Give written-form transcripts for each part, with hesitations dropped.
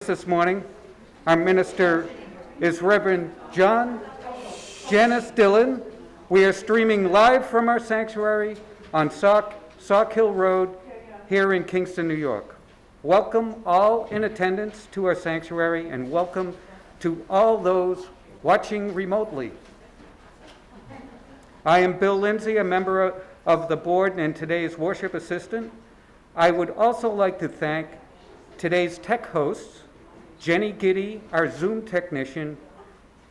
This morning. Our minister is Reverend Janis-Dillon. We are streaming live from our sanctuary on Sauk Hill Road here in Kingston, New York. Welcome all in attendance to our sanctuary, and welcome to all those watching remotely. I am Bill Lindsay, a member of the board and today's worship assistant. I would also like to thank today's tech hosts, Jenny Giddy, our Zoom technician,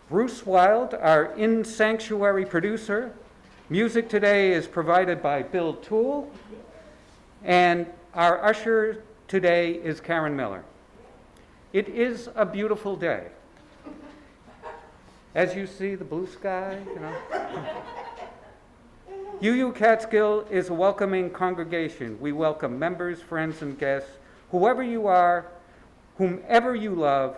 Bruce Wild, our in-sanctuary producer. Music today is provided by Bill Toole, and our usher today is Karen Miller. It is a beautiful day. As you see, the blue sky, UU Catskill is a welcoming congregation. We welcome members, friends, and guests, whoever you are, whomever you love,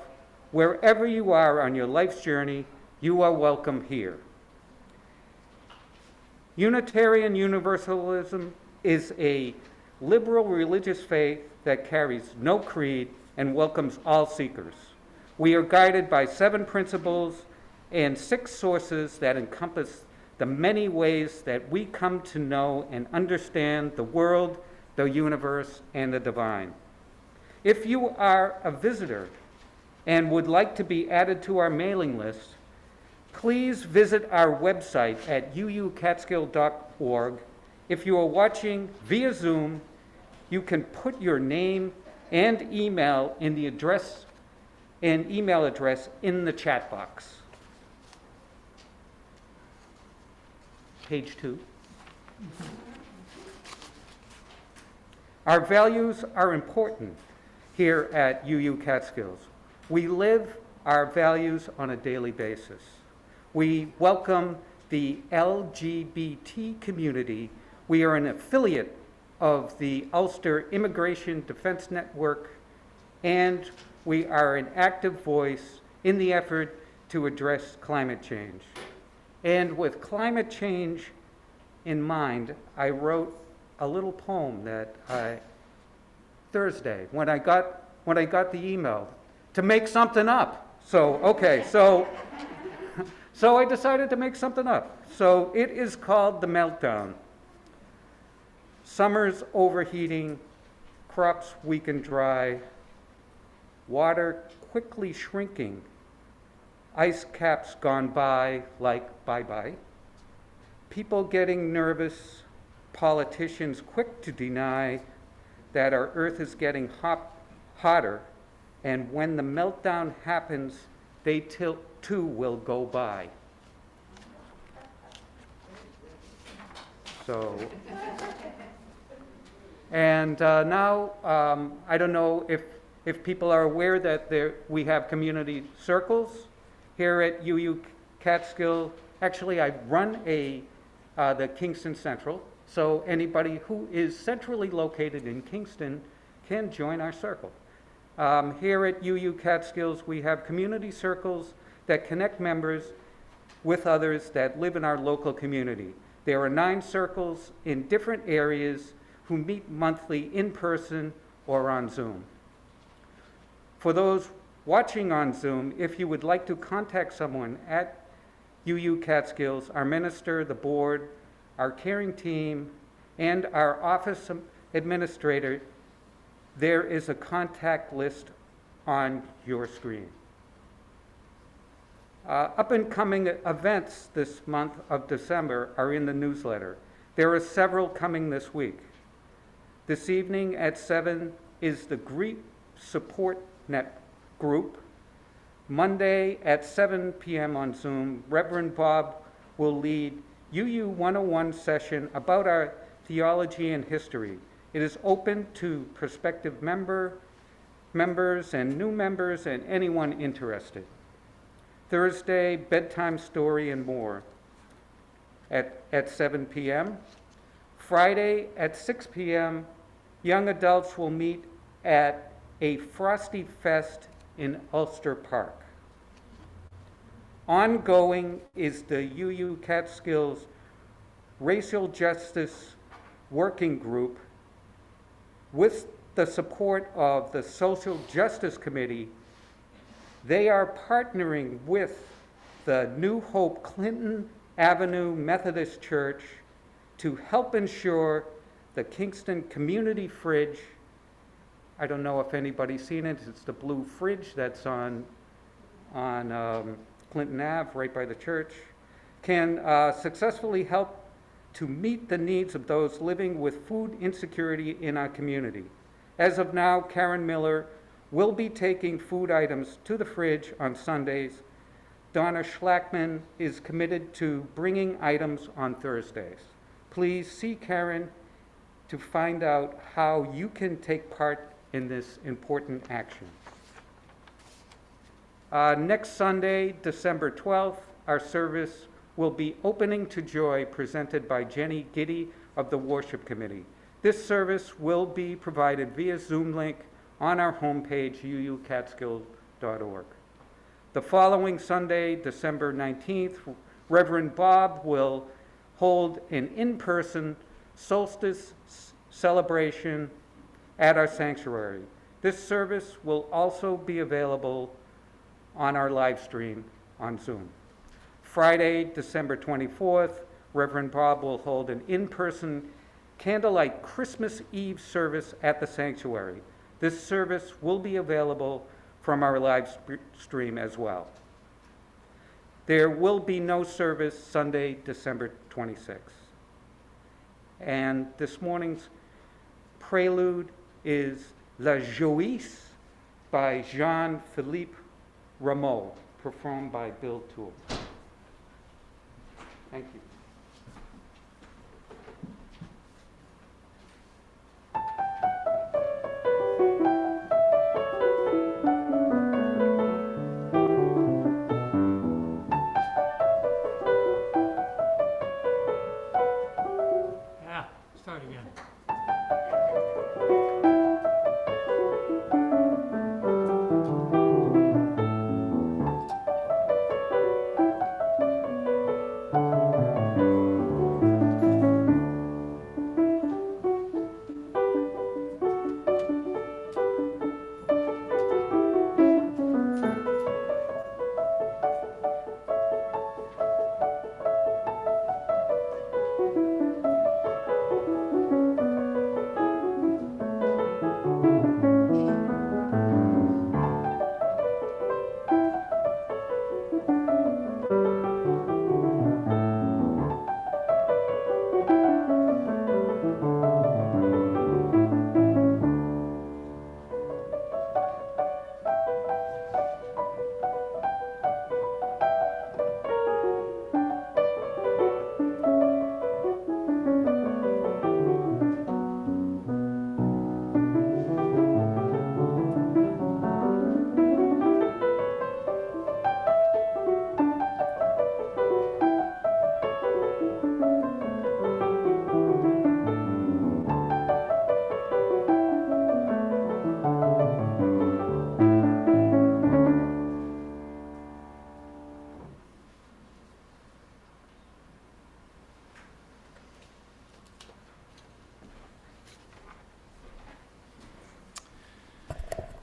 wherever you are on your life's journey, you are welcome here. Unitarian Universalism is a liberal religious faith that carries no creed and welcomes all seekers. We are guided by 7 principles and 6 sources that encompass the many ways that we come to know and understand the world, the universe, and the divine. If you are a visitor and would like to be added to our mailing list, please visit our website at uucatskill.org. If you are watching via Zoom, you can put your name and email in the email address in the chat box. Page 2. Our values are important here at UU Catskills. We live our values on a daily basis. We welcome the LGBT community. We are an affiliate of the Ulster Immigration Defense Network, and we are an active voice in the effort to address climate change. And with climate change in mind, I wrote a little poem that Thursday when I got the email to make something up. So I decided to make something up. So it is called The Meltdown. Summer's overheating, crops weak and dry, water quickly shrinking, ice caps gone by like bye-bye, people getting nervous, politicians quick to deny that our earth is getting hotter, and when the meltdown happens, they too will go by. So, and now, I don't know if people are aware that we have community circles here at UU Catskill. Actually, I run the Kingston Central, so anybody who is centrally located in Kingston can join our circle. Here at UU Catskills, we have community circles that connect members with others that live in our local community. There are 9 circles in different areas who meet monthly in person or on Zoom. For those watching on Zoom, if you would like to contact someone at UU Catskills, our minister, the board, our caring team, and our office administrator, there is a contact list on your screen. Up-and-coming events this month of December are in the newsletter. There are several coming this week. This evening at 7 is the Grief Support Net group. Monday at 7 p.m. on Zoom, Reverend Bob will lead UU 101 session about our theology and history. It is open to prospective members and new members and anyone interested. Thursday, bedtime story and more at 7 p.m. Friday at 6 p.m., young adults will meet at a Frosty Fest in Ulster Park. Ongoing is the UU Catskills Racial Justice Working Group with the support of the Social Justice Committee They are partnering with the New Hope Clinton Avenue Methodist Church to help ensure the Kingston Community Fridge. I don't know if anybody's seen it. It's the blue fridge that's on Clinton Ave, right by the church, can successfully help to meet the needs of those living with food insecurity in our community. As of now, Karen Miller will be taking food items to the fridge on Sundays. Donna Schlackman is committed to bringing items on Thursdays. Please see Karen to find out how you can take part in this important action. Next Sunday, December 12th, our service will be Opening to Joy, presented by Jenny Giddy of the Worship Committee. This service will be provided via Zoom link on our homepage, uucatskill.org. The following Sunday, December 19th, Reverend Bob will hold an in-person solstice celebration at our sanctuary. This service will also be available on our live stream on Zoom. Friday, December 24th, Reverend Bob will hold an in-person candlelight Christmas Eve service at the sanctuary. This service will be available from our live stream as well. There will be no service Sunday, December 26th. And this morning's prelude is La Joie by Jean-Philippe Rameau, performed by Bill Toole. Thank you. Start again.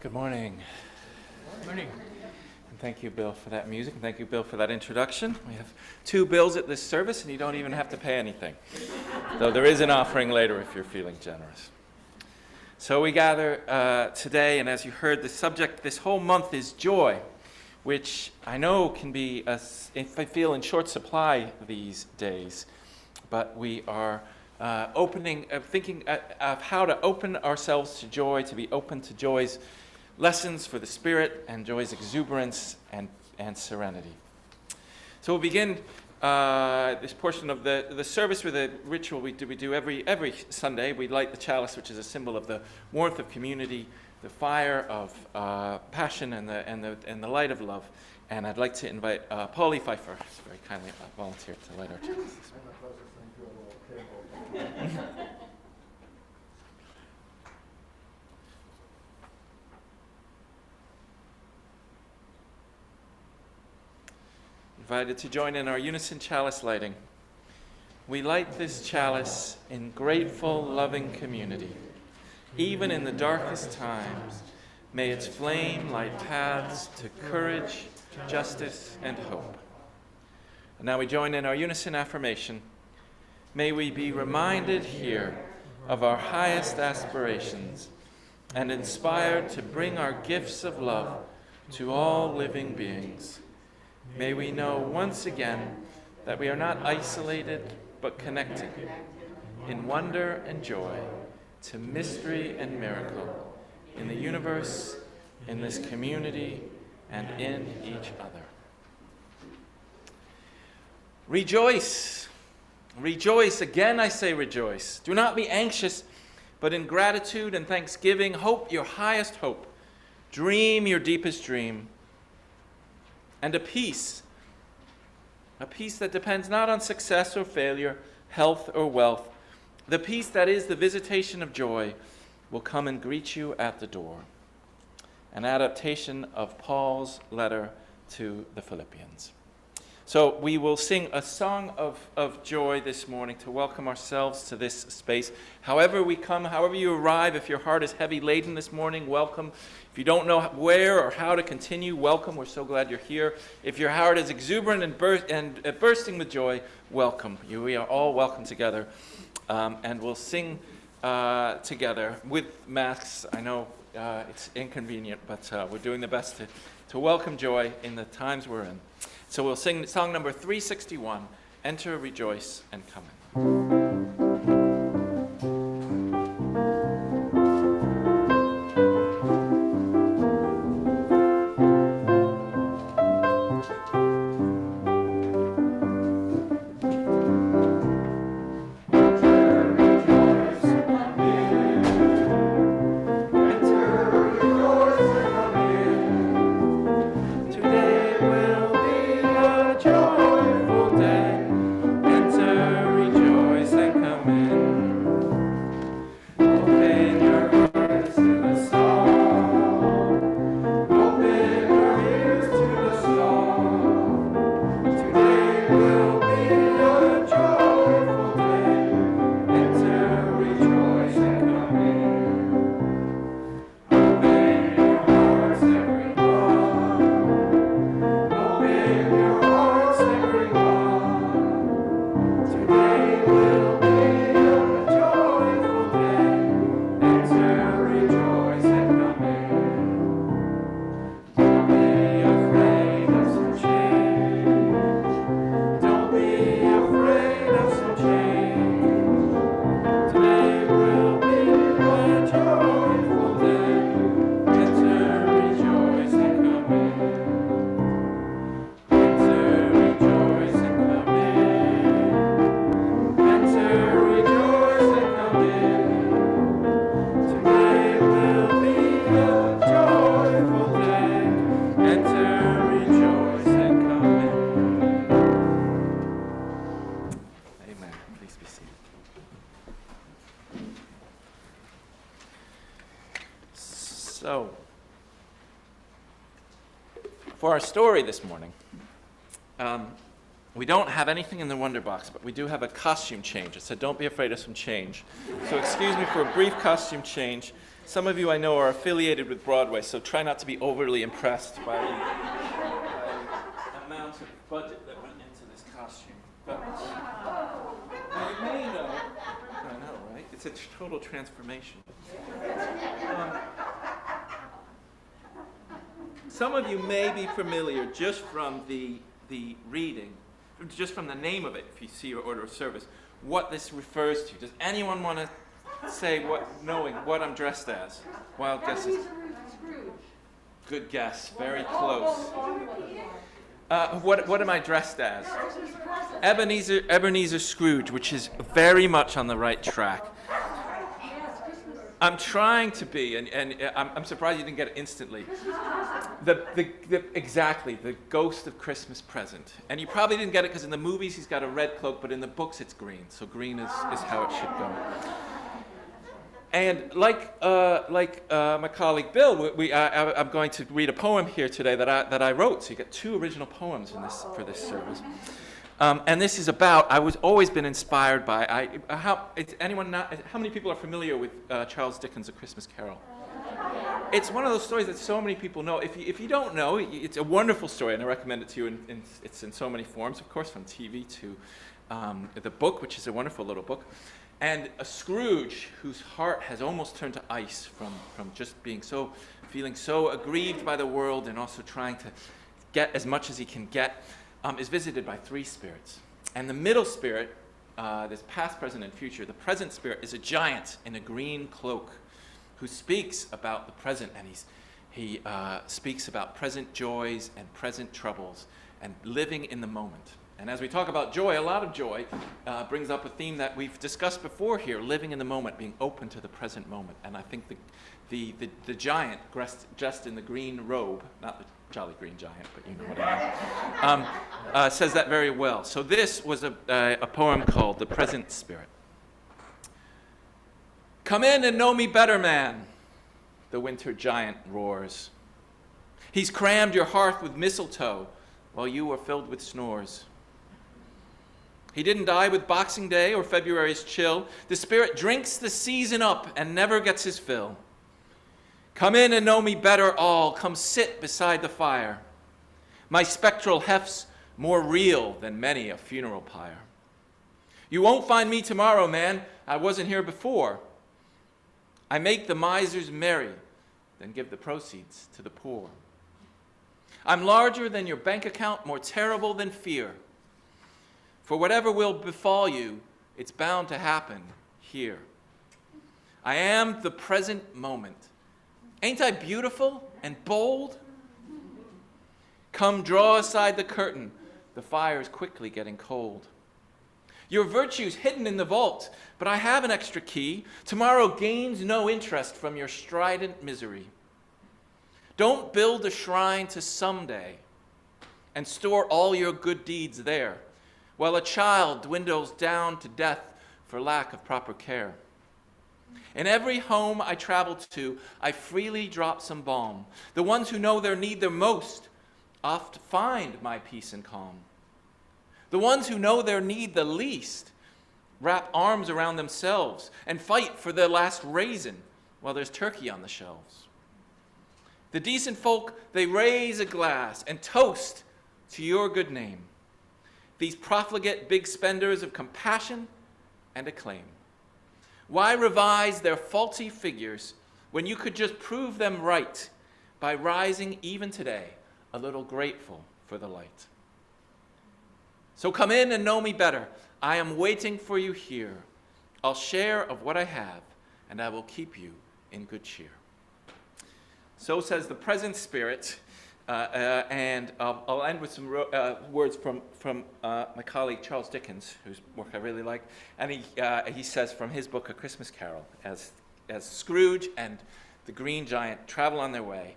Good morning. Good morning. And thank you, Bill, for that music, and thank you, Bill, for that introduction. We have 2 bills at this service, and you don't even have to pay anything, though there is an offering later if you're feeling generous. So we gather today, and as you heard, the subject this whole month is joy, which I know can be, if I feel, in short supply these days, but we are thinking of how to open ourselves to joy, to be open to joy's lessons for the spirit and joy's exuberance and serenity. So we'll begin this portion of the service with a ritual we do every Sunday. We light the chalice, which is a symbol of the warmth of community, the fire of passion, and the light of love. And I'd like to invite Paulie Pfeiffer, very kindly volunteered to light our chalice. Invited to join in our Unison chalice lighting. We light this chalice in grateful, loving community. Even in the darkest times, May its flame light paths to courage, justice, and hope. And now we join in our unison affirmation. May we be reminded here of our highest aspirations and inspired to bring our gifts of love to all living beings. May we know once again that we are not isolated but connected in wonder and joy to mystery and miracle in the universe, in this community, and in each other. Rejoice. Rejoice. Again I say rejoice. Do not be anxious, but in gratitude and thanksgiving, hope your highest hope. Dream your deepest dream. And a peace that depends not on success or failure, health or wealth, the peace that is the visitation of joy, will come and greet you at the door. An adaptation of Paul's letter to the Philippians. So we will sing a song of joy this morning to welcome ourselves to this space. However we come, however you arrive, if your heart is heavy laden this morning, welcome. If you don't know where or how to continue, welcome. We're so glad you're here. If your heart is exuberant and bursting with joy, welcome. We are all welcome together. And we'll sing together with masks. I know it's inconvenient, but we're doing the best to welcome joy in the times we're in. So we'll sing song number 361, Enter, Rejoice, and Come In. So, for our story this morning, we don't have anything in the Wonder Box, but we do have a costume change. It said, don't be afraid of some change. So excuse me for a brief costume change. Some of you I know are affiliated with Broadway, so try not to be overly impressed by the amount of budget that went into this costume. But you may know, I know, right? It's a total transformation. Some of you may be familiar just from the reading, just from the name of it, if you see your order of service, what this refers to. Does anyone want to say knowing what I'm dressed as? Wild guesses. Good guess. Very close. What am I dressed as? Ebenezer Scrooge, which is very much on the right track. I'm trying to be, and I'm surprised you didn't get it instantly. Exactly, the ghost of Christmas Present. And you probably didn't get it because in the movies he's got a red cloak, but in the books it's green. So green is how it should go. And like my colleague Bill, I'm going to read a poem here today that I wrote. So you get two original poems for this service. And this is about, always been inspired by, how many people are familiar with Charles Dickens' A Christmas Carol? It's one of those stories that so many people know. If you don't know, it's a wonderful story, and I recommend it to you. It's in so many forms, of course, from TV to the book, which is a wonderful little book. And a Scrooge whose heart has almost turned to ice from just feeling so aggrieved by the world and also trying to get as much as he can get, is visited by three spirits. And the middle spirit, this past, present, and future, the present spirit is a giant in a green cloak who speaks about the present, and he speaks about present joys and present troubles and living in the moment. And as we talk about joy, a lot of joy brings up a theme that we've discussed before here, living in the moment, being open to the present moment. And I think the giant dressed in the green robe, not the Jolly Green Giant, but you know what I mean, says that very well. So this was a poem called The Present Spirit. Come in and know me better, man, the winter giant roars. He's crammed your hearth with mistletoe while you are filled with snores. He didn't die with Boxing Day or February's chill. The spirit drinks the season up and never gets his fill. Come in and know me better all. Come sit beside the fire. My spectral heft's more real than many a funeral pyre. You won't find me tomorrow, man. I wasn't here before. I make the misers merry, then give the proceeds to the poor. I'm larger than your bank account, more terrible than fear. For whatever will befall you, it's bound to happen here. I am the present moment. Ain't I beautiful and bold? Come draw aside the curtain. The fire's quickly getting cold. Your virtue's hidden in the vault, but I have an extra key. Tomorrow gains no interest from your strident misery. Don't build a shrine to someday and store all your good deeds there, while a child dwindles down to death for lack of proper care. In every home I travel to, I freely drop some balm. The ones who know their need the most oft find my peace and calm. The ones who know their need the least wrap arms around themselves and fight for their last raisin while there's turkey on the shelves. The decent folk, they raise a glass and toast to your good name. These profligate big spenders of compassion and acclaim. Why revise their faulty figures when you could just prove them right by rising even today a little grateful for the light? So come in and know me better. I am waiting for you here. I'll share of what I have, and I will keep you in good cheer. So says the present spirit, and I'll end with some words from my colleague Charles Dickens, whose work I really like. And he says from his book, A Christmas Carol, as Scrooge and the Green Giant travel on their way,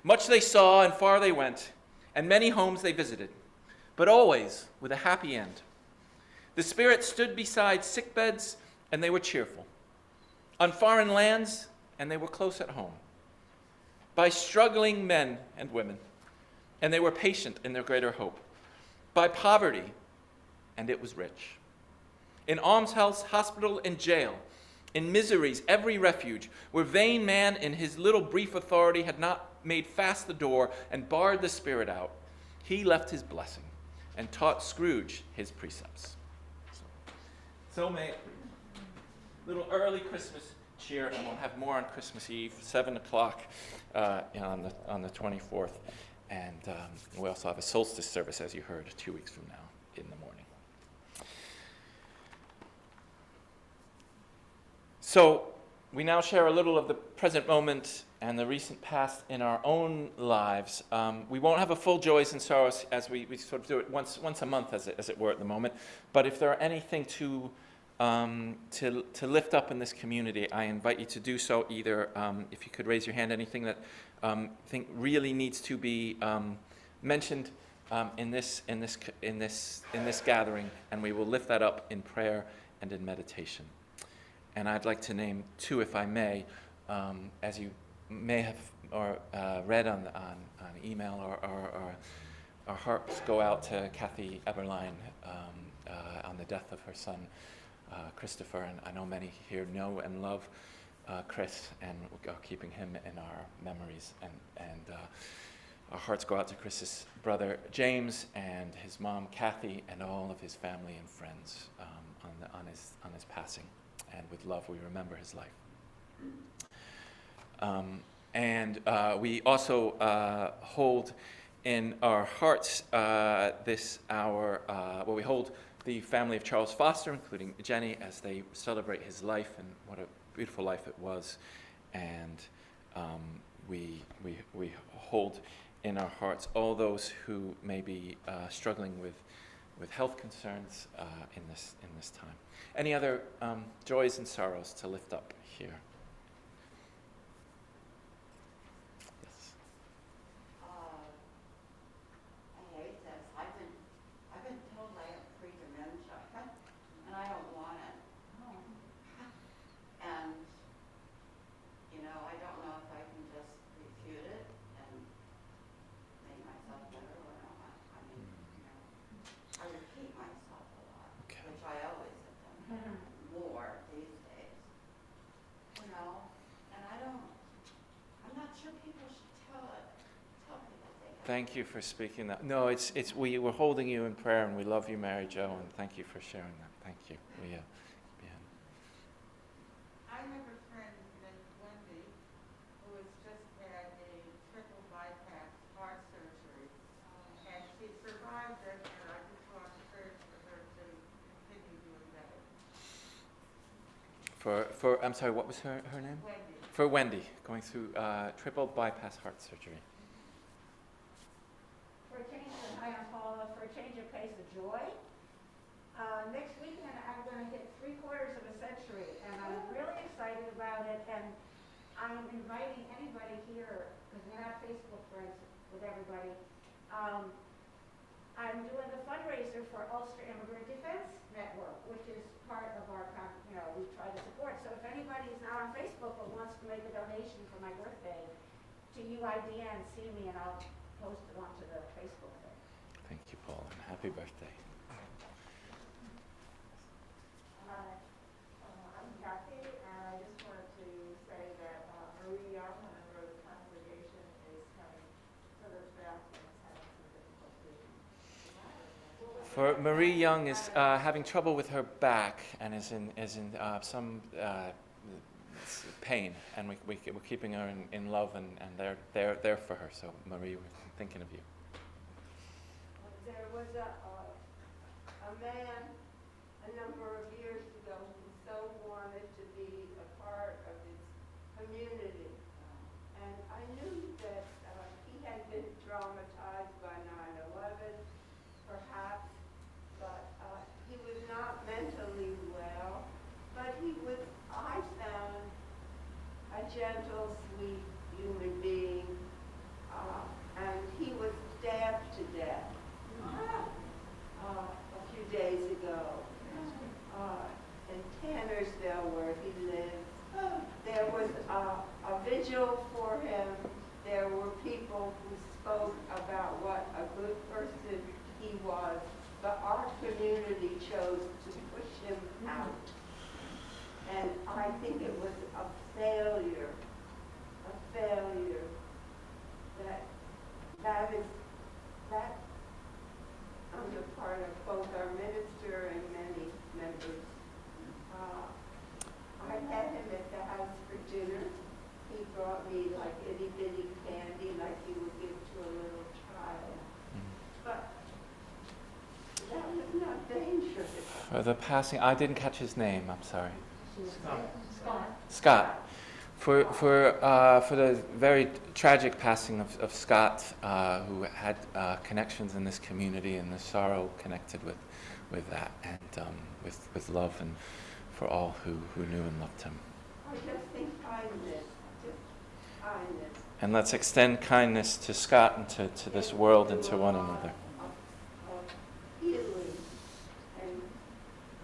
much they saw and far they went, and many homes they visited, but always with a happy end. The spirit stood beside sick beds, and they were cheerful. On foreign lands, and they were close at home. By struggling men and women, and they were patient in their greater hope. By poverty, and it was rich. In almshouse, hospital, and jail, in misery's every refuge, where vain man in his little brief authority had not made fast the door and barred the spirit out, he left his blessing and taught Scrooge his precepts. So may little early Christmas cheer, and we'll have more on Christmas Eve, 7 o'clock on the 24th. And we also have a solstice service, as you heard, 2 weeks from now in the morning. So we now share a little of the present moment and the recent past in our own lives. We won't have a full joys and sorrows as we sort of do it once a month, as it were, at the moment. But if there are anything to lift up in this community, I invite you to do so. Either if you could raise your hand, anything that think really needs to be mentioned in this gathering, and we will lift that up in prayer and in meditation. And I'd like to name two, if I may, as you may have or read on email, or our hearts go out to Kathy Eberlein on the death of her son, Christopher, and I know many here know and love Chris, and we're keeping him in our memories. And our hearts go out to Chris's brother James and his mom Kathy and all of his family and friends on his passing. And with love, we remember his life. And we also hold in our hearts we hold the family of Charles Foster, including Jenny, as they celebrate his life and what a beautiful life it was. And we hold in our hearts all those who may be struggling with health concerns in this time. Any other joys and sorrows to lift up here? Yes. I hate this. I've been told I have pre-dementia, and I don't want it. And I don't know if I can just refute it and make myself better or not. I mean, I repeat myself a lot, Okay. which I always have done more these days. And I'm not sure people should tell people they have. Thank you for speaking that. No, we're holding you in prayer, and we love you, Mary Jo, and thank you for sharing that. Thank you. I have a friend named Wendy who has just had a triple bypass heart surgery, and she survived it, and I just want prayers for her to continue doing better. I'm sorry, what was her name? Wendy. For Wendy, going through triple bypass heart surgery. For a change of, hi, I'm Paula, for a change of pace of joy. Next weekend, I'm going to hit 3/4 of a century, and I'm really excited about it, and I'm inviting anybody here, because we're not Facebook friends with everybody. I'm doing a fundraiser for Ulster Immigrant Defense Network, which is part of our, we try to support. So if anybody is not on Facebook but wants to make a donation for my birthday, to UIDN, see me, and I'll post it onto the Facebook thing. Thank you, Paul, and happy birthday. I'm Kathy, and I just wanted to say that Marie Young, a member of the congregation, is having sort of bathrooms having some difficulty. For Marie Young is having trouble with her back and is in some pain, and we're keeping her in love, and they're there for her. So Marie, we're thinking of you. There was a man a number of years ago who so wanted to be a part of his community. And I knew that he had been traumatized by 9/11, perhaps, but he was not mentally well. But I found a gentle, sweet human being, and he was stabbed to death a few days ago. In Tannersville, where he lives, there was a vigil for him. There were people who spoke about what a good person he was, but our community chose to push him out. And I think it was a failure that on the part of both our minister and many members. I had him at the house for dinner. He brought me like itty bitty candy like he would give to a little child. But that was not dangerous. For the passing, I didn't catch his name. I'm sorry. Scott. For the very tragic passing of Scott, who had connections in this community, and the sorrow connected with that, and with love, and for all who knew and loved him. I just think kindness. And let's extend kindness to Scott and to this world and to one another. Of healing. And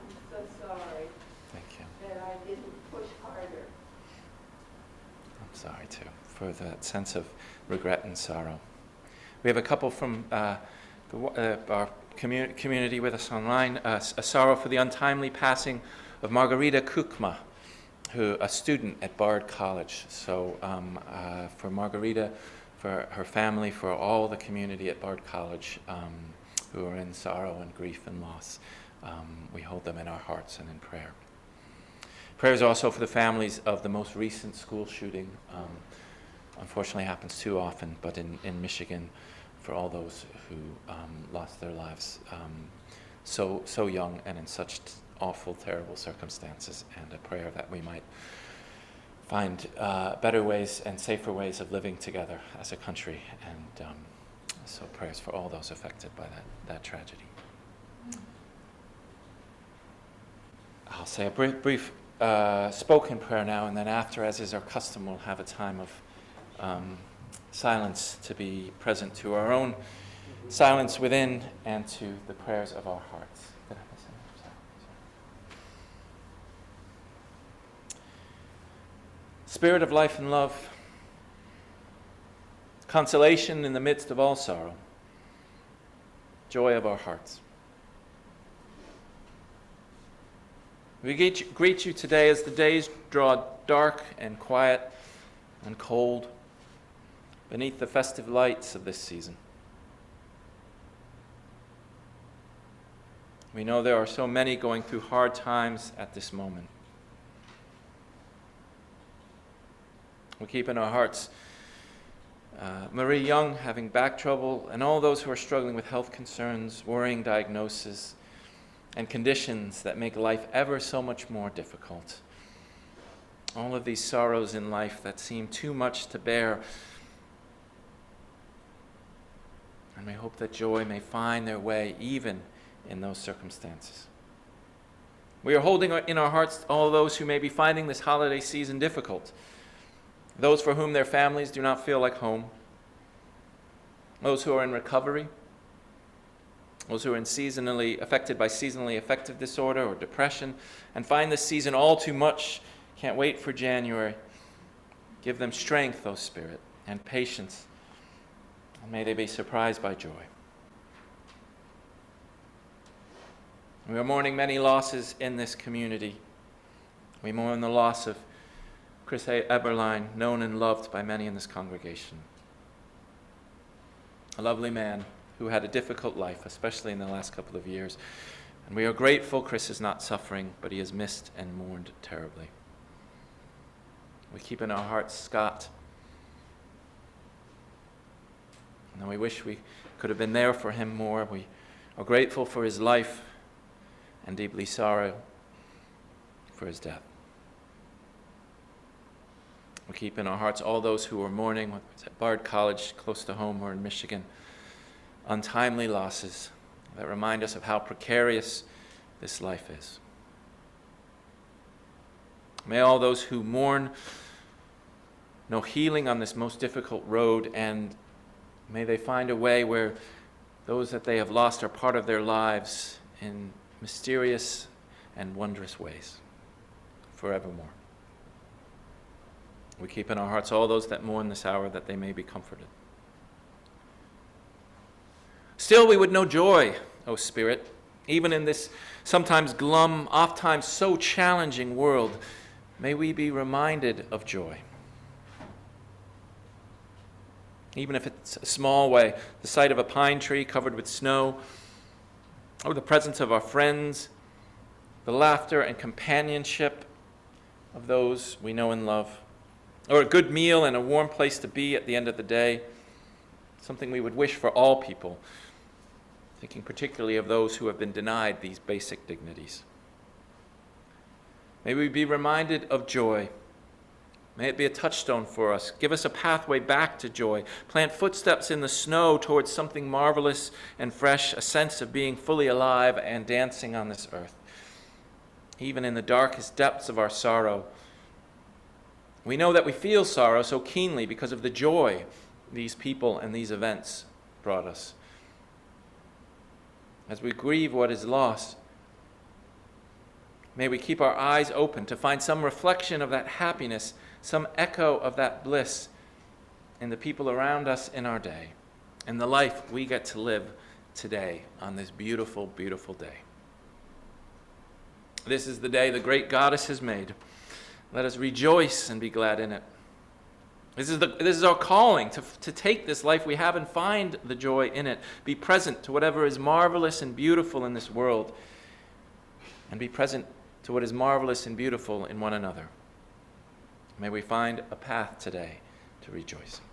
I'm so sorry Thank you. that I didn't push harder. I'm sorry too, for that sense of regret and sorrow. We have a couple from our community with us online. A sorrow for the untimely passing of Margarita Kukma, a student at Bard College. So for Margarita, for her family, for all the community at Bard College who are in sorrow and grief and loss, we hold them in our hearts and in prayer. Prayers also for the families of the most recent school shooting. Unfortunately happens too often, but in Michigan, for all those who lost their lives so young and in such awful, terrible circumstances, and a prayer that we might find better ways and safer ways of living together as a country, and so prayers for all those affected by that tragedy. I'll say a brief spoken prayer now, and then after, as is our custom, we'll have a time of silence to be present to our own silence within and to the prayers of our hearts. Did I miss anything? Sorry. Spirit of life and love, consolation in the midst of all sorrow, joy of our hearts. We greet you today as the days draw dark and quiet and cold beneath the festive lights of this season. We know there are so many going through hard times at this moment. We keep in our hearts Marie Young having back trouble, and all those who are struggling with health concerns, worrying diagnoses, and conditions that make life ever so much more difficult. All of these sorrows in life that seem too much to bear. And we hope that joy may find their way even in those circumstances. We are holding in our hearts all those who may be finding this holiday season difficult. Those for whom their families do not feel like home. Those who are in recovery. Those who are affected by seasonally affective disorder or depression and find this season all too much, can't wait for January. Give them strength, O Spirit, and patience, and may they be surprised by joy. We are mourning many losses in this community. We mourn the loss of Chris Eberlein, known and loved by many in this congregation. A lovely man who had a difficult life, especially in the last couple of years. And we are grateful Chris is not suffering, but he is missed and mourned terribly. We keep in our hearts Scott. And we wish we could have been there for him more. We are grateful for his life and deeply sorrow for his death. We keep in our hearts all those who are mourning, whether it's at Bard College, close to home, or in Michigan. Untimely losses that remind us of how precarious this life is. May all those who mourn know healing on this most difficult road, and may they find a way where those that they have lost are part of their lives in mysterious and wondrous ways forevermore. We keep in our hearts all those that mourn this hour, that they may be comforted. Still we would know joy, O Spirit, even in this sometimes glum, oft-times so challenging world. May we be reminded of joy. Even if it's a small way, the sight of a pine tree covered with snow, or the presence of our friends, the laughter and companionship of those we know and love, or a good meal and a warm place to be at the end of the day, something we would wish for all people, thinking particularly of those who have been denied these basic dignities. May we be reminded of joy. May it be a touchstone for us. Give us a pathway back to joy. Plant footsteps in the snow towards something marvelous and fresh, a sense of being fully alive and dancing on this earth. Even in the darkest depths of our sorrow, we know that we feel sorrow so keenly because of the joy these people and these events brought us. As we grieve what is lost, may we keep our eyes open to find some reflection of that happiness, some echo of that bliss in the people around us in our day, and the life we get to live today on this beautiful, beautiful day. This is the day the great goddess has made. Let us rejoice and be glad in it. This is our calling, to take this life we have and find the joy in it. Be present to whatever is marvelous and beautiful in this world, and be present to what is marvelous and beautiful in one another. May we find a path today to rejoicing.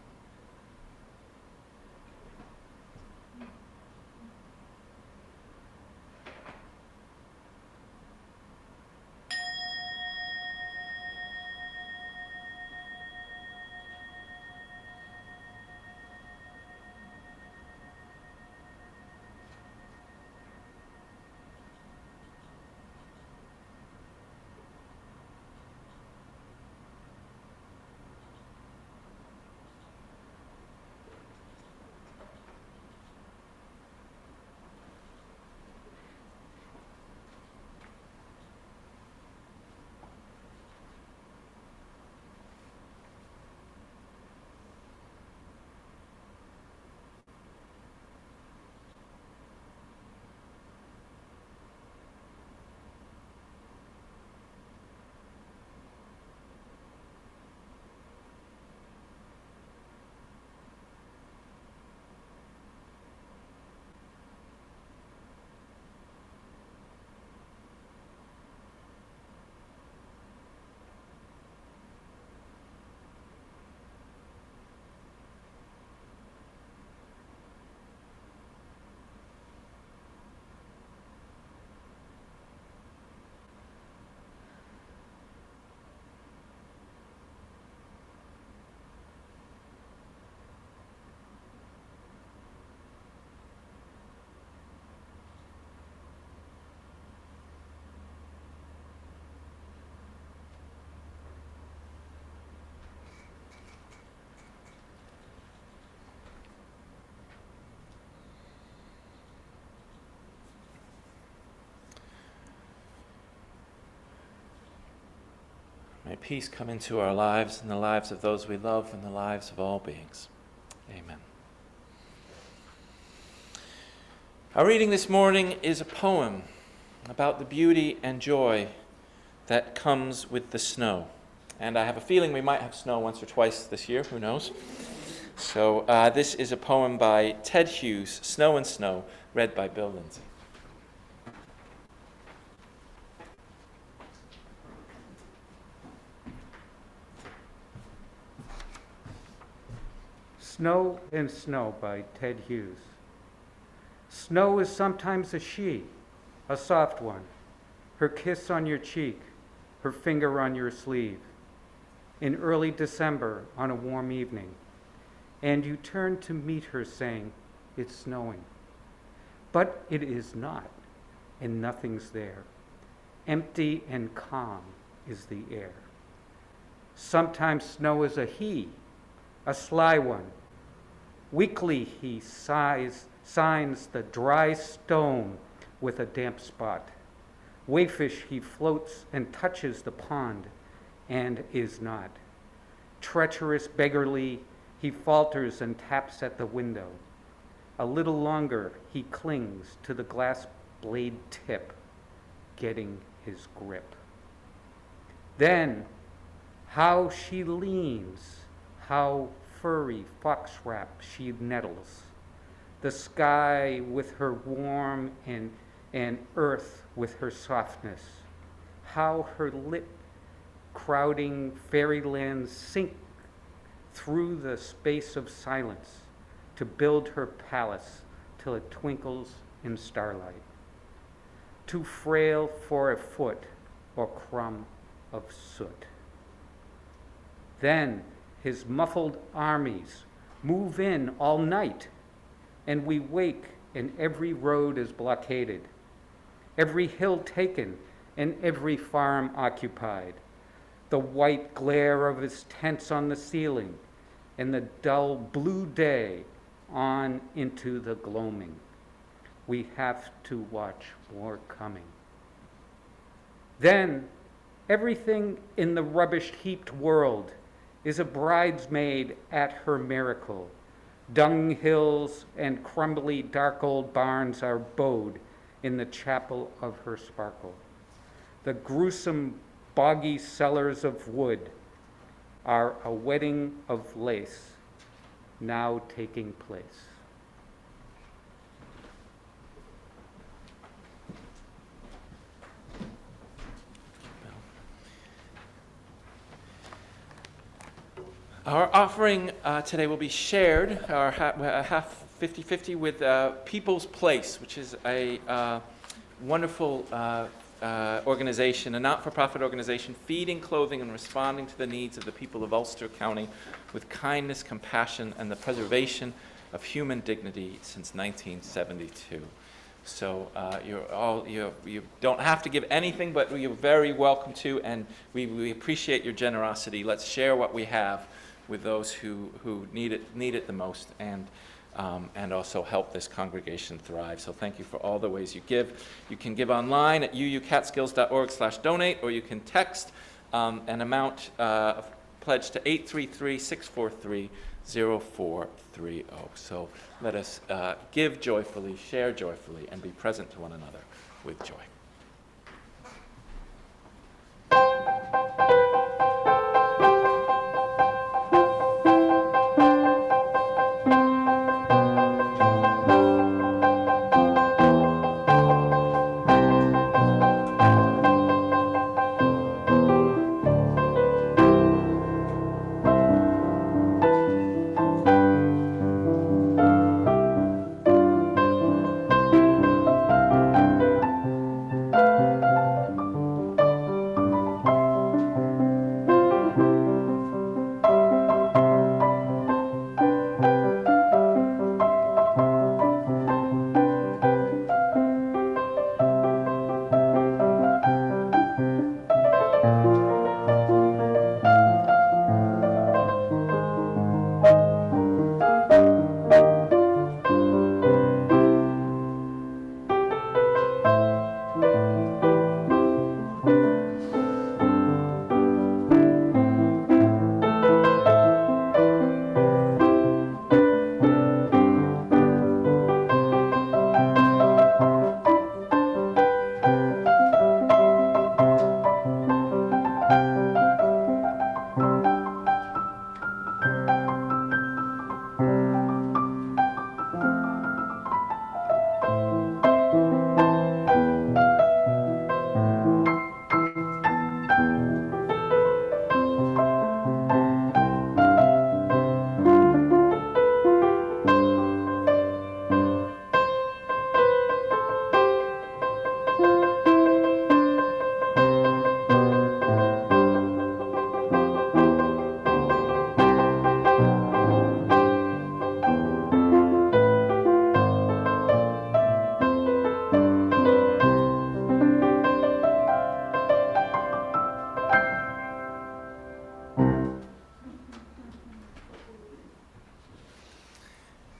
May peace come into our lives and the lives of those we love and the lives of all beings. Amen. Our reading this morning is a poem about the beauty and joy that comes with the snow. And I have a feeling we might have snow once or twice this year, who knows? So this is a poem by Ted Hughes, Snow and Snow, read by Bill Lindsay. Snow and Snow by Ted Hughes. Snow is sometimes a she, a soft one, her kiss on your cheek, her finger on your sleeve, in early December on a warm evening, and you turn to meet her saying, "It's snowing." But it is not, and nothing's there. Empty and calm is the air. Sometimes snow is a he, a sly one. Weakly he signs the dry stone with a damp spot. Wayfish he floats and touches the pond and is not. Treacherous beggarly he falters and taps at the window. A little longer he clings to the glass blade tip, getting his grip. Then how she leans, how furry fox wrap she nettles, the sky with her warm and earth with her softness, how her lit crowding fairylands sink through the space of silence to build her palace till it twinkles in starlight, too frail for a foot or crumb of soot. Then his muffled armies move in all night, and we wake and every road is blockaded, every hill taken and every farm occupied, the white glare of his tents on the ceiling and the dull blue day on into the gloaming. We have to watch more coming. Then everything in the rubbish-heaped world is a bridesmaid at her miracle. Dung hills and crumbly dark old barns are bowed in the chapel of her sparkle. The gruesome boggy cellars of wood are a wedding of lace now taking place. Our offering today will be shared, our half 50-50, with People's Place, which is a wonderful organization, a not-for-profit organization, feeding, clothing, and responding to the needs of the people of Ulster County with kindness, compassion, and the preservation of human dignity since 1972. So you don't have to give anything, but you're very welcome to, and we appreciate your generosity. Let's share what we have with those who need it the most, and also help this congregation thrive. So thank you for all the ways you give. You can give online at uucatskills.org/donate, or you can text an amount pledged to 833-643-0430. So let us give joyfully, share joyfully, and be present to one another with joy.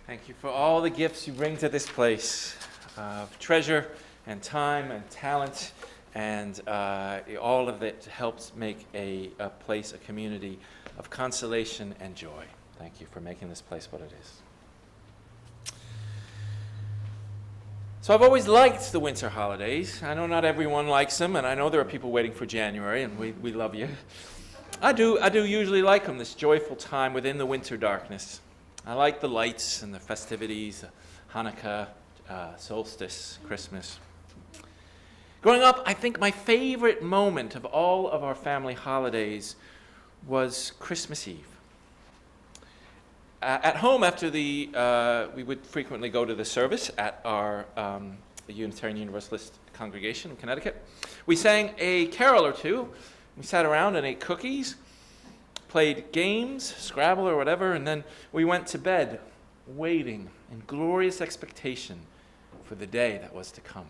Thank you for all the gifts you bring to this place of treasure and time and talent, and all of it helps make a place, a community of consolation and joy. Thank you for making this place what it is. So I've always liked the winter holidays. I know not everyone likes them, and I know there are people waiting for January, and we love you. I do usually like them, this joyful time within the winter darkness. I like the lights and the festivities, Hanukkah, solstice, Christmas. Growing up, I think my favorite moment of all of our family holidays was Christmas Eve. At home, after we would frequently go to the service at our Unitarian Universalist congregation in Connecticut. We sang a carol or two. We sat around and ate cookies, played games, Scrabble or whatever, and then we went to bed, waiting in glorious expectation for the day that was to come.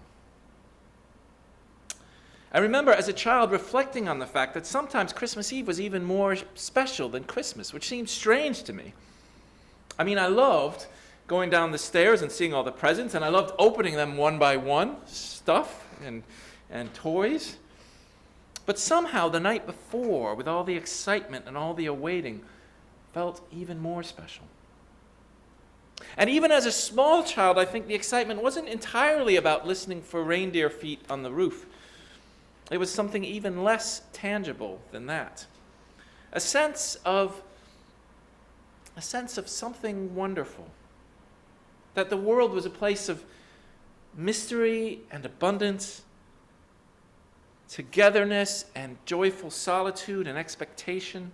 I remember as a child reflecting on the fact that sometimes Christmas Eve was even more special than Christmas, which seemed strange to me. I mean, I loved going down the stairs and seeing all the presents, and I loved opening them one by one, stuff and toys. But somehow the night before, with all the excitement and all the awaiting, felt even more special. And even as a small child, I think the excitement wasn't entirely about listening for reindeer feet on the roof. It was something even less tangible than that. A sense of something wonderful. That the world was a place of mystery and abundance, togetherness and joyful solitude and expectation.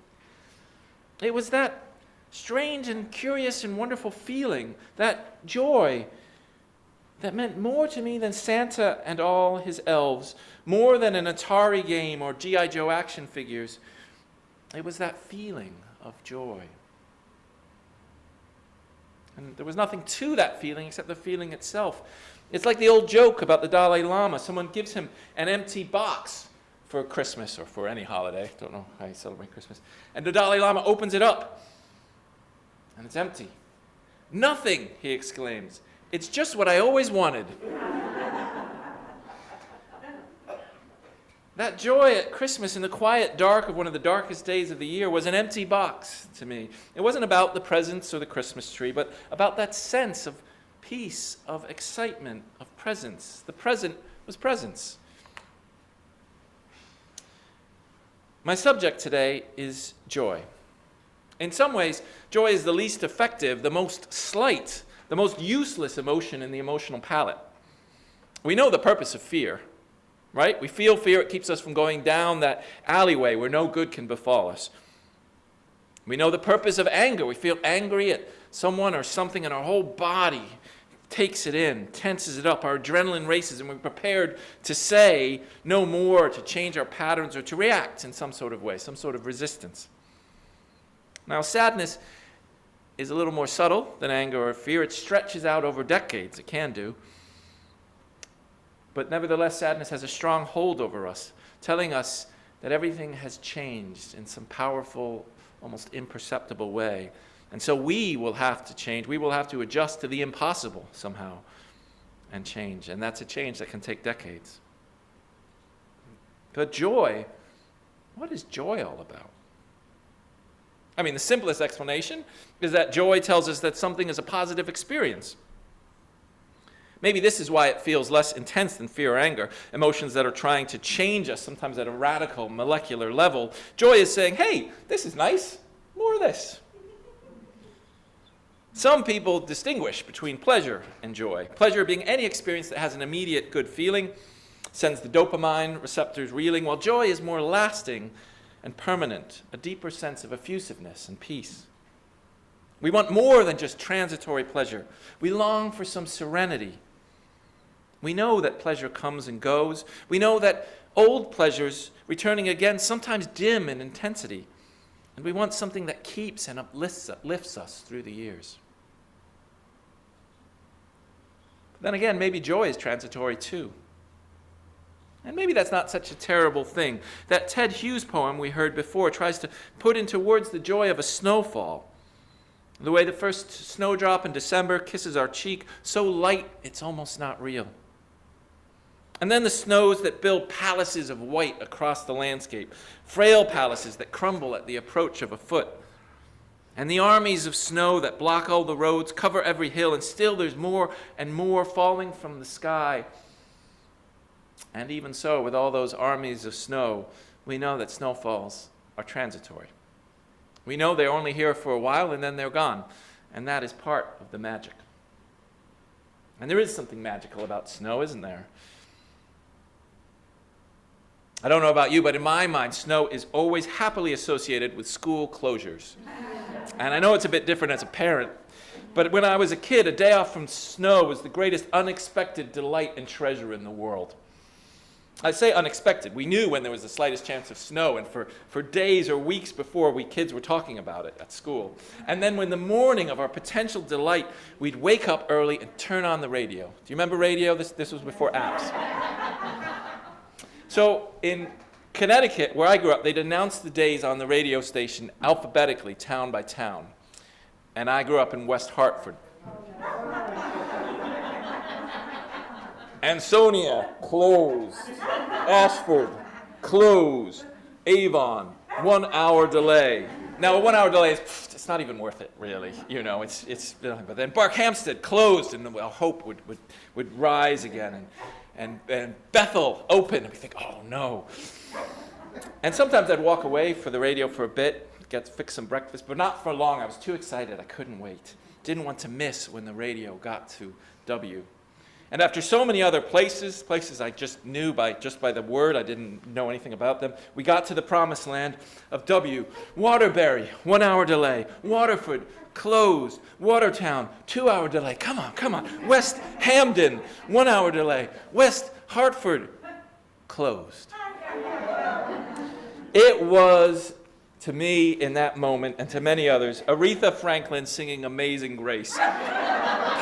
It was that strange and curious and wonderful feeling, that joy, that meant more to me than Santa and all his elves, more than an Atari game or G.I. Joe action figures. It was that feeling of joy. And there was nothing to that feeling except the feeling itself. It's like the old joke about the Dalai Lama. Someone gives him an empty box for Christmas or for any holiday. Don't know how you celebrate Christmas. And the Dalai Lama opens it up, and it's empty. "Nothing," he exclaims. "It's just what I always wanted." That joy at Christmas in the quiet dark of one of the darkest days of the year was an empty box to me. It wasn't about the presents or the Christmas tree, but about that sense of peace, of excitement, of presence. The present was presence. My subject today is joy. In some ways, joy is the least effective, the most slight, the most useless emotion in the emotional palette. We know the purpose of fear, right? We feel fear, it keeps us from going down that alleyway where no good can befall us. We know the purpose of anger. We feel angry at someone or something, and our whole body takes it in, tenses it up. Our adrenaline races, and we're prepared to say no more, to change our patterns, or to react in some sort of way, some sort of resistance. Now, sadness is a little more subtle than anger or fear. It stretches out over decades. It can do. But nevertheless, sadness has a strong hold over us, telling us that everything has changed in some powerful, almost imperceptible way. And so we will have to change. We will have to adjust to the impossible somehow and change. And that's a change that can take decades. But joy, what is joy all about? I mean, the simplest explanation is that joy tells us that something is a positive experience. Maybe this is why it feels less intense than fear or anger, emotions that are trying to change us, sometimes at a radical molecular level. Joy is saying, hey, this is nice, more of this. Some people distinguish between pleasure and joy. Pleasure being any experience that has an immediate good feeling, sends the dopamine receptors reeling, while joy is more lasting and permanent, a deeper sense of effusiveness and peace. We want more than just transitory pleasure. We long for some serenity. We know that pleasure comes and goes. We know that old pleasures, returning again, sometimes dim in intensity. And we want something that keeps and uplifts us through the years. But then again, maybe joy is transitory too. And maybe that's not such a terrible thing. That Ted Hughes poem we heard before tries to put into words the joy of a snowfall. The way the first snowdrop in December kisses our cheek, so light it's almost not real. And then the snows that build palaces of white across the landscape, frail palaces that crumble at the approach of a foot. And the armies of snow that block all the roads, cover every hill, and still there's more and more falling from the sky. And even so, with all those armies of snow, we know that snowfalls are transitory. We know they're only here for a while and then they're gone. And that is part of the magic. And there is something magical about snow, isn't there? I don't know about you, but in my mind, snow is always happily associated with school closures. And I know it's a bit different as a parent, but when I was a kid, a day off from snow was the greatest unexpected delight and treasure in the world. I say unexpected. We knew when there was the slightest chance of snow, and for days or weeks before, we kids were talking about it at school. And then when the morning of our potential delight, we'd wake up early and turn on the radio. Do you remember radio? This was before apps. So in Connecticut, where I grew up, they'd announce the days on the radio station alphabetically, town by town. And I grew up in West Hartford. Ansonia, closed. Ashford, closed. Avon, 1 hour delay. Now, a 1 hour delay is, it's not even worth it, really. You know, it's but then Barkhamsted closed, and Hope would rise again. and Bethel open. And we think, oh no. And sometimes I'd walk away for the radio for a bit, fix some breakfast, but not for long. I was too excited. I couldn't wait. Didn't want to miss when the radio got to W. And after so many other places I just knew by the word, I didn't know anything about them, we got to the promised land of W. Waterbury, 1 hour delay. Waterford, closed. Watertown, 2 hour delay. Come on. West Hamden, 1 hour delay. West Hartford, closed. It was, to me, in that moment, and to many others, Aretha Franklin singing Amazing Grace.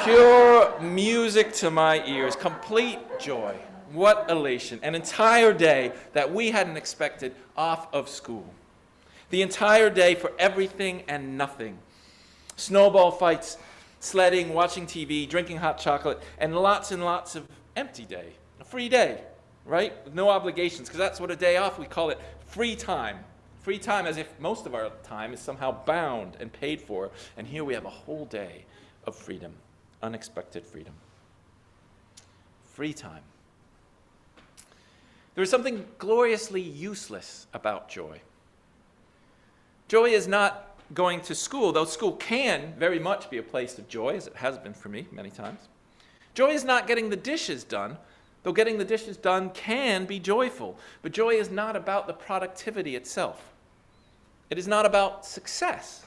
Pure music to my ears, complete joy. What elation. An entire day that we hadn't expected off of school. The entire day for everything and nothing. Snowball fights, sledding, watching TV, drinking hot chocolate, and lots of empty day. A free day, right? With no obligations, because that's what a day off, we call it free time. Free time, as if most of our time is somehow bound and paid for. And here we have a whole day of freedom. Unexpected freedom. Free time. There is something gloriously useless about joy. Joy is not going to school, though school can very much be a place of joy, as it has been for me many times. Joy is not getting the dishes done, though getting the dishes done can be joyful. But joy is not about the productivity itself. It is not about success.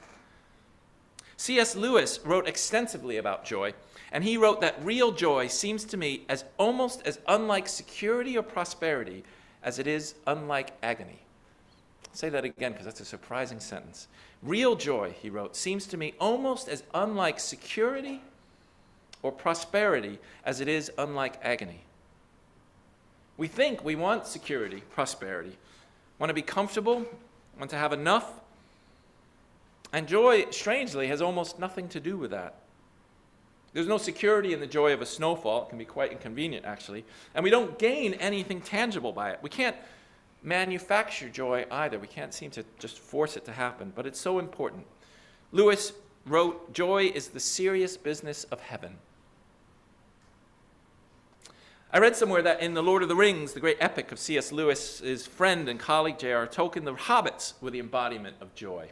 C.S. Lewis wrote extensively about joy, and he wrote that real joy seems to me as almost as unlike security or prosperity as it is unlike agony. I'll say that again because that's a surprising sentence. Real joy, he wrote, seems to me almost as unlike security or prosperity as it is unlike agony. We think we want security, prosperity, want to be comfortable, want to have enough. And joy, strangely, has almost nothing to do with that. There's no security in the joy of a snowfall. It can be quite inconvenient, actually. And we don't gain anything tangible by it. We can't manufacture joy either. We can't seem to just force it to happen. But it's so important. Lewis wrote, "Joy is the serious business of heaven." I read somewhere that in The Lord of the Rings, the great epic of C.S. Lewis's friend and colleague J.R. Tolkien, the hobbits were the embodiment of joy.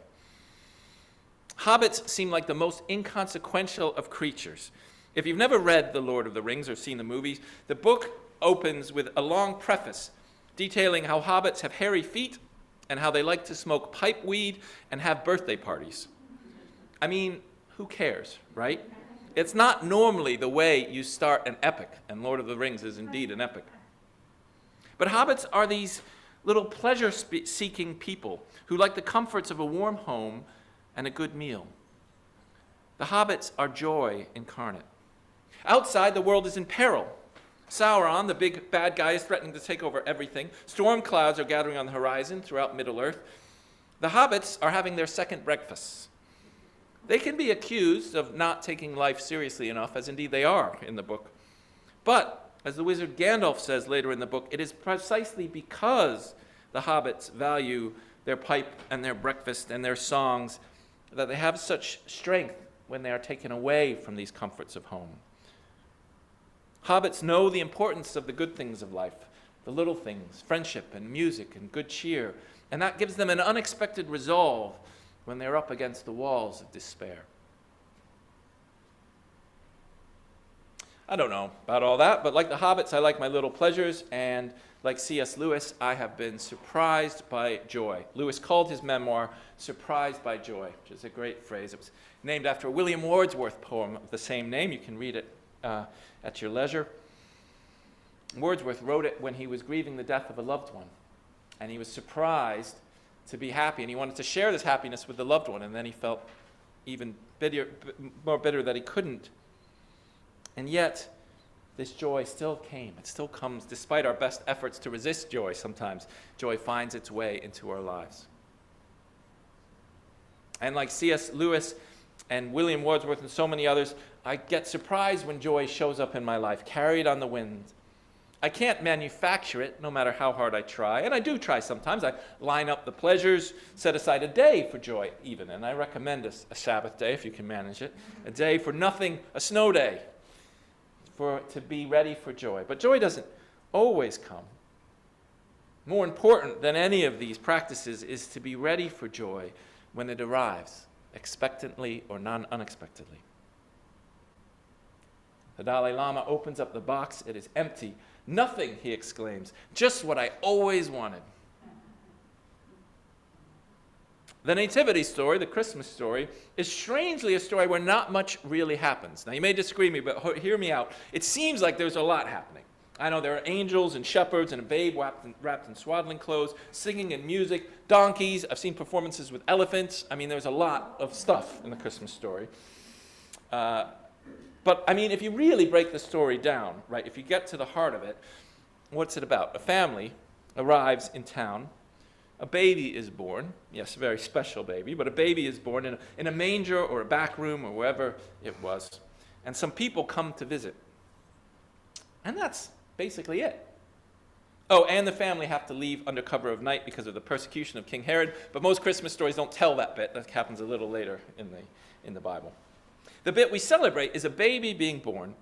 Hobbits seem like the most inconsequential of creatures. If you've never read The Lord of the Rings or seen the movies, the book opens with a long preface detailing how hobbits have hairy feet and how they like to smoke pipe weed and have birthday parties. I mean, who cares, right? It's not normally the way you start an epic, and Lord of the Rings is indeed an epic. But hobbits are these little pleasure-seeking people who like the comforts of a warm home and a good meal. The hobbits are joy incarnate. Outside, the world is in peril. Sauron, the big bad guy, is threatening to take over everything. Storm clouds are gathering on the horizon throughout Middle-earth. The hobbits are having their second breakfasts. They can be accused of not taking life seriously enough, as indeed they are in the book. But, as the wizard Gandalf says later in the book, it is precisely because the hobbits value their pipe and their breakfast and their songs that they have such strength when they are taken away from these comforts of home. Hobbits know the importance of the good things of life, the little things, friendship and music and good cheer, and that gives them an unexpected resolve when they're up against the walls of despair. I don't know about all that, but like the hobbits, I like my little pleasures, and like C.S. Lewis, I have been surprised by joy. Lewis called his memoir Surprised by Joy, which is a great phrase. It was named after a William Wordsworth poem of the same name. You can read it at your leisure. Wordsworth wrote it when he was grieving the death of a loved one, and he was surprised to be happy, and he wanted to share this happiness with the loved one, and then he felt even more bitter that he couldn't. And yet, this joy still came. It still comes despite our best efforts to resist joy sometimes. Joy finds its way into our lives. And like C.S. Lewis and William Wordsworth and so many others, I get surprised when joy shows up in my life, carried on the wind. I can't manufacture it, no matter how hard I try. And I do try sometimes. I line up the pleasures, set aside a day for joy even. And I recommend a Sabbath day, if you can manage it. A day for nothing, a snow day, to be ready for joy. But joy doesn't always come. More important than any of these practices is to be ready for joy when it arrives, expectantly or unexpectedly. The Dalai Lama opens up the box. It is empty. Nothing, he exclaims, just what I always wanted. The Nativity story, the Christmas story, is strangely a story where not much really happens. Now, you may disagree with me, but hear me out. It seems like there's a lot happening. I know there are angels and shepherds and a babe wrapped in swaddling clothes, singing and music, donkeys. I've seen performances with elephants. I mean, there's a lot of stuff in the Christmas story. But, I mean, if you really break the story down, right, if you get to the heart of it, what's it about? A family arrives in town. A baby is born. Yes, a very special baby, but a baby is born in a manger or a back room or wherever it was. And some people come to visit. And that's basically it. Oh, and the family have to leave under cover of night because of the persecution of King Herod, but most Christmas stories don't tell that bit. That happens a little later in the Bible. The bit we celebrate is a baby being born,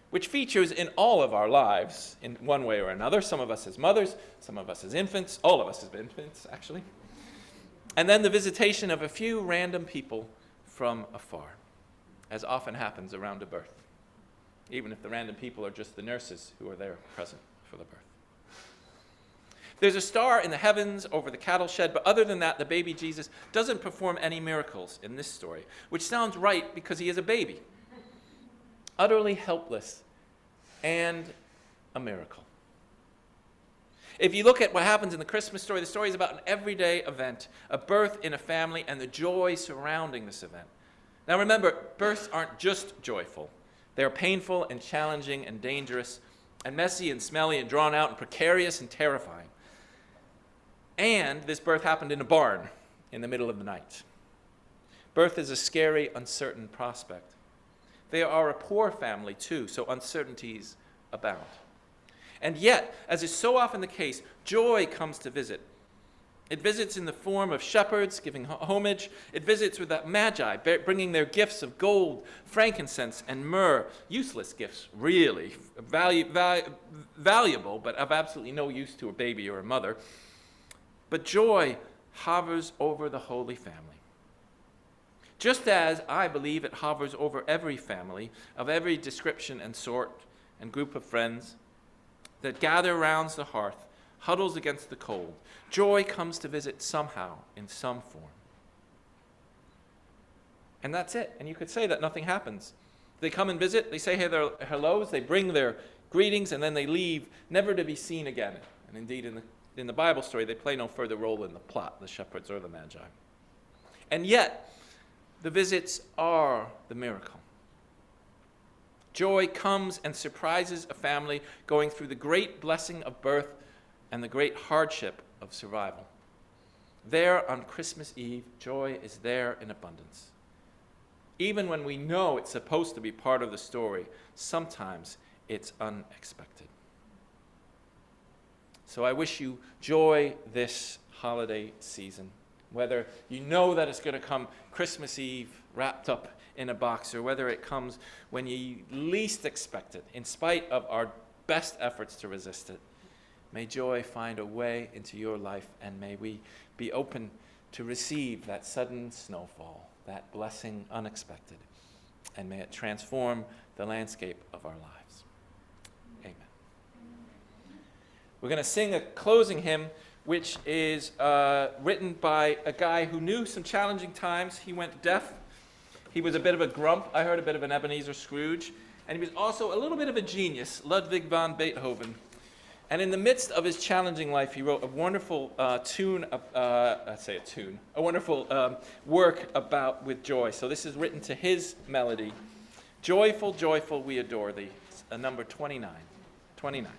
which features in all of our lives in one way or another. Some of us as mothers, some of us as infants, all of us as infants, actually. And then the visitation of a few random people from afar, as often happens around a birth, even if the random people are just the nurses who are there present for the birth. There's a star in the heavens over the cattle shed, but other than that, the baby Jesus doesn't perform any miracles in this story, which sounds right because he is a baby, utterly helpless, and a miracle. If you look at what happens in the Christmas story, the story is about an everyday event, a birth in a family, and the joy surrounding this event. Now remember, births aren't just joyful. They're painful and challenging and dangerous and messy and smelly and drawn out and precarious and terrifying. And this birth happened in a barn in the middle of the night. Birth is a scary, uncertain prospect. They are a poor family too, so uncertainties abound. And yet, as is so often the case, joy comes to visit. It visits in the form of shepherds giving homage. It visits with that magi, bringing their gifts of gold, frankincense, and myrrh. Useless gifts, really, valuable, but of absolutely no use to a baby or a mother. But joy hovers over the Holy Family. Just as I believe it hovers over every family of every description and sort and group of friends that gather around the hearth, huddles against the cold, joy comes to visit somehow in some form. And that's it. And you could say that nothing happens. They come and visit, they say their hellos, they bring their greetings, and then they leave, never to be seen again. And indeed, in the Bible story, they play no further role in the plot, the shepherds or the magi. And yet, the visits are the miracle. Joy comes and surprises a family going through the great blessing of birth and the great hardship of survival. There on Christmas Eve, joy is there in abundance. Even when we know it's supposed to be part of the story, sometimes it's unexpected. So I wish you joy this holiday season, whether you know that it's going to come Christmas Eve wrapped up in a box, or whether it comes when you least expect it, in spite of our best efforts to resist it. May joy find a way into your life, and may we be open to receive that sudden snowfall, that blessing unexpected, and may it transform the landscape of our lives. Amen. We're going to sing a closing hymn, which is written by a guy who knew some challenging times. He went deaf. He was a bit of a grump. I heard a bit of an Ebenezer Scrooge. And he was also a little bit of a genius, Ludwig van Beethoven. And in the midst of his challenging life, he wrote a wonderful a wonderful work with joy. So this is written to his melody. Joyful, joyful, we adore thee. It's number 29. 29.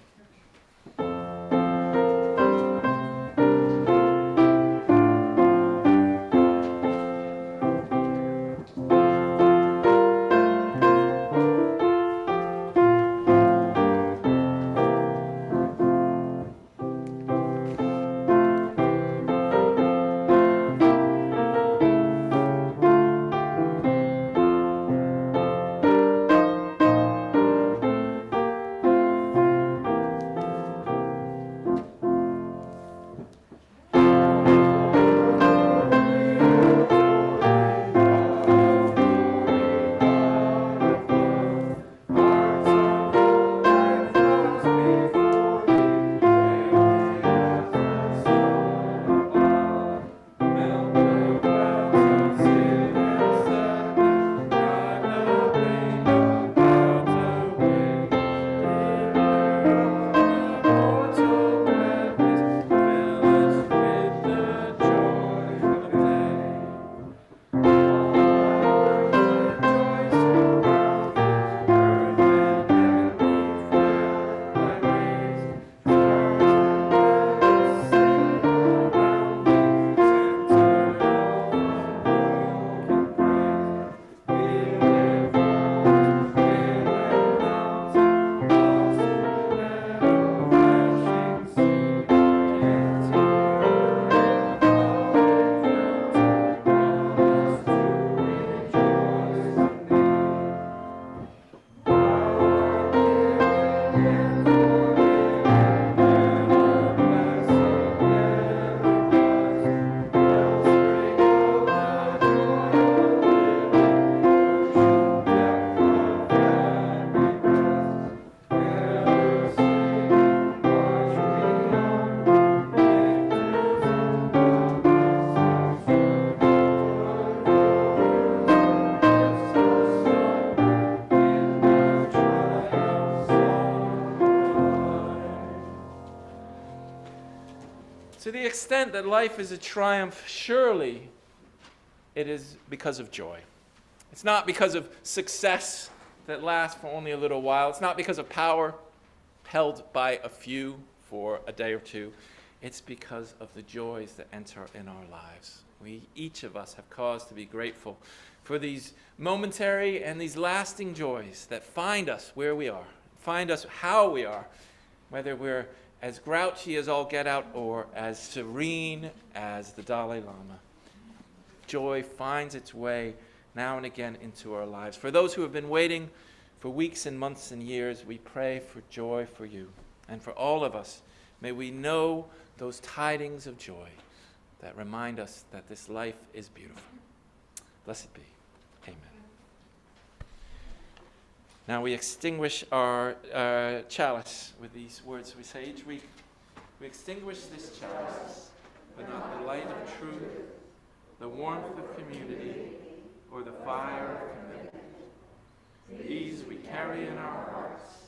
To the extent that life is a triumph, surely it is because of joy. It's not because of success that lasts for only a little while. It's not because of power held by a few for a day or two. It's because of the joys that enter in our lives. We, each of us, have cause to be grateful for these momentary and these lasting joys that find us where we are, find us how we are, whether we're as grouchy as all get out or as serene as the Dalai Lama. Joy finds its way now and again into our lives. For those who have been waiting for weeks and months and years, we pray for joy for you. And for all of us, may we know those tidings of joy that remind us that this life is beautiful. Blessed be. Amen. Now we extinguish our chalice with these words we say each week. We extinguish this chalice, but not the light of truth, the warmth of community, or the fire of commitment. These we carry in our hearts,